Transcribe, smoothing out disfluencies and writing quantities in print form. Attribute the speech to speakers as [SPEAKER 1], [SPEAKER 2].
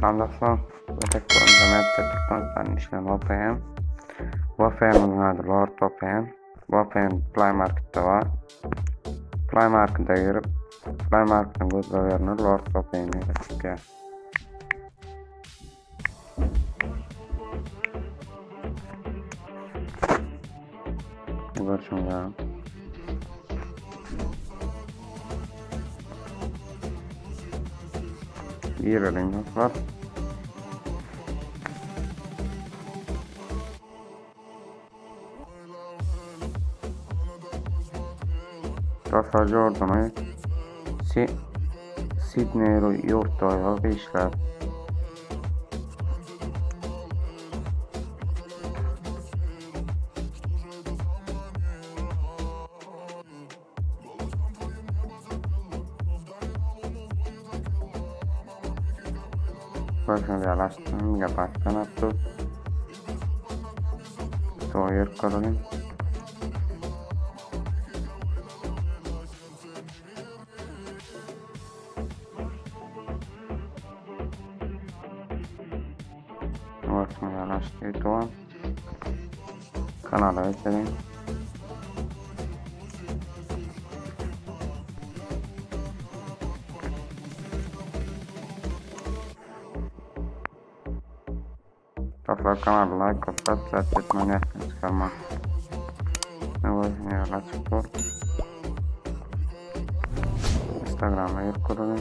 [SPEAKER 1] Selam dostlar. Bu tek programda Türkmenistan işlenen VPN. VPN'in adı Lord VPN. VPN Play Market'ta var. Play Market'a girip Play Market'ın gözlemlerini Lord VPN'e tıklayın. Görüşürüz. Girelim dostlar. Dostlar gördünüz. Sydney yurtta işler. Başını yalaştım, yapaktan attı. Soğuyur kurulun. Başını yalaştı, doğan. Kanala geçelim. Dostlar kanala like atıp zaten etmeni çıkarmak. Başını yalaştı. Instagram'a kurulun.